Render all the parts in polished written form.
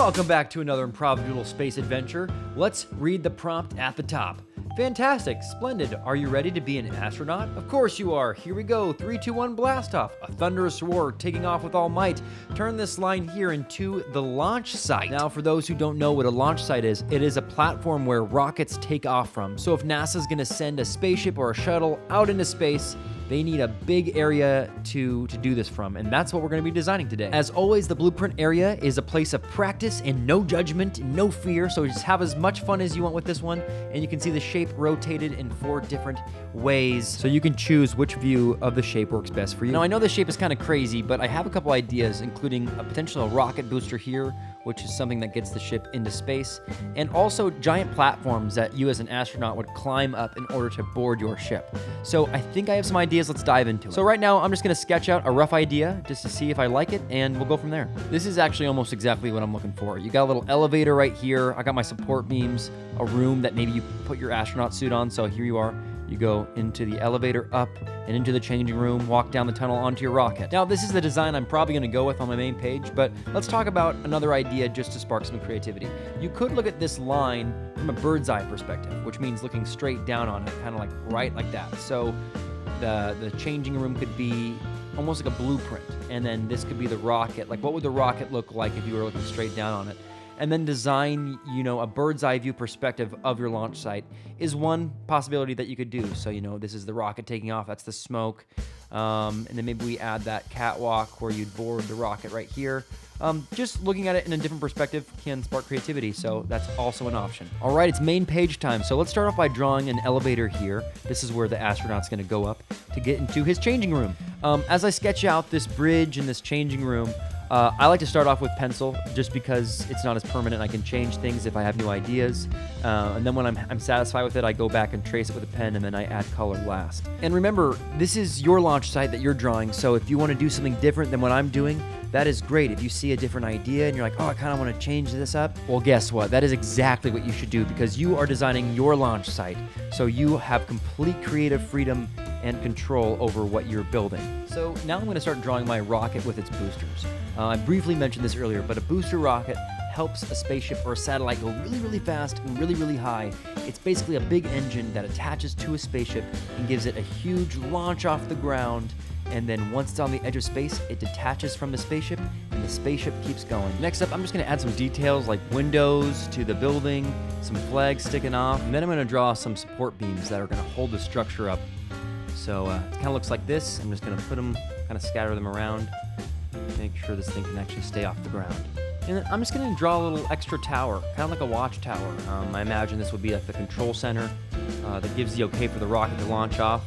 Welcome back to another Improvadoodle Space Adventure. Let's read the prompt at the top. Fantastic, splendid. Are you ready to be an astronaut? Of course you are. Here we go. 3, 2, 1, blast off. A thunderous roar, taking off with all might. Turn this line here into the launch site. Now, for those who don't know what a launch site is, it is a platform where rockets take off from. So if NASA's gonna send a spaceship or a shuttle out into space, they need a big area to do this from, and that's what we're gonna be designing today. As always, the blueprint area is a place of practice and no judgment, no fear, so just have as much fun as you want with this one, and you can see the shape rotated in 4 different ways, so you can choose which view of the shape works best for you. Now, I know this shape is kind of crazy, but I have a couple ideas, including a potential rocket booster here, which is something that gets the ship into space, and also giant platforms that you as an astronaut would climb up in order to board your ship. So I think I have some ideas. Let's dive into it. So right now, I'm just gonna sketch out a rough idea just to see if I like it, and we'll go from there. This is actually almost exactly what I'm looking for. You got a little elevator right here. I got my support beams, a room that maybe you put your astronaut suit on, so here you are. You go into the elevator up and into the changing room, walk down the tunnel onto your rocket. Now, this is the design I'm probably gonna go with on my main page, but let's talk about another idea just to spark some creativity. You could look at this line from a bird's eye perspective, which means looking straight down on it, kind of like right like that. So the changing room could be almost like a blueprint, and then this could be the rocket. Like, what would the rocket look like if you were looking straight down on it? And then design, a bird's eye view perspective of your launch site is one possibility that you could do. So, this is the rocket taking off, that's the smoke. And then maybe we add that catwalk where you'd board the rocket right here. Just looking at it in a different perspective can spark creativity, so that's also an option. All right, it's main page time. So let's start off by drawing an elevator here. This is where the astronaut's gonna go up to get into his changing room. As I sketch out this bridge and this changing room, I like to start off with pencil just because it's not as permanent. I can change things if I have new ideas. And then when I'm satisfied with it, I go back and trace it with a pen, and then I add color last. And remember, this is your launch site that you're drawing, so if you want to do something different than what I'm doing, that is great. If you see a different idea and you're like, oh, I kind of want to change this up, well, guess what? That is exactly what you should do because you are designing your launch site. So you have complete creative freedom and control over what you're building. So now I'm going to start drawing my rocket with its boosters. I briefly mentioned this earlier, but a booster rocket helps a spaceship or a satellite go really, really fast and really, really high. It's basically a big engine that attaches to a spaceship and gives it a huge launch off the ground. And then once it's on the edge of space, it detaches from the spaceship, and the spaceship keeps going. Next up, I'm just gonna add some details like windows to the building, some flags sticking off, and then I'm gonna draw some support beams that are gonna hold the structure up. So it kind of looks like this. I'm just gonna put them, kind of scatter them around, make sure this thing can actually stay off the ground. And then I'm just gonna draw a little extra tower, kind of like a watchtower. I imagine this would be like the control center that gives the okay for the rocket to launch off.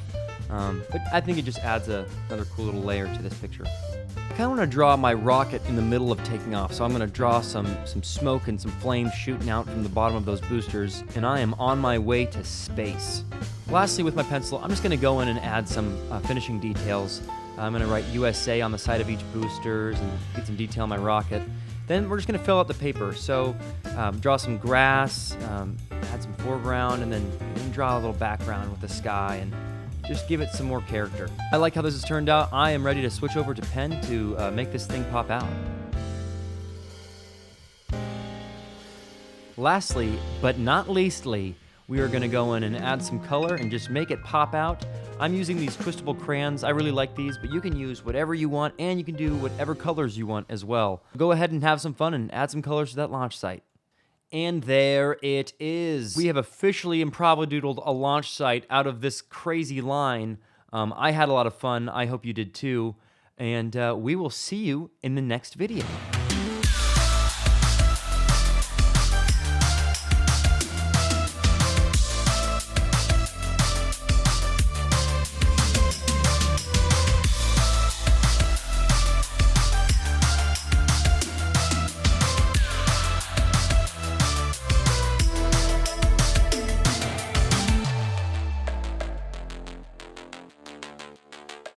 But I think it just adds another cool little layer to this picture. I kind of want to draw my rocket in the middle of taking off, so I'm going to draw some smoke and some flames shooting out from the bottom of those boosters, and I am on my way to space. Lastly, with my pencil, I'm just going to go in and add some finishing details. I'm going to write USA on the side of each boosters and get some detail on my rocket. Then we're just going to fill out the paper. So draw some grass, add some foreground, and then draw a little background with the sky and just give it some more character. I like how this has turned out. I am ready to switch over to pen to make this thing pop out. Lastly, but not leastly, we are gonna go in and add some color and just make it pop out. I'm using these twistable crayons. I really like these, but you can use whatever you want, and you can do whatever colors you want as well. Go ahead and have some fun and add some colors to that launch site. And there it is. We have officially Improvadoodled a launch site out of this crazy line. I had a lot of fun. I hope you did too. And we will see you in the next video.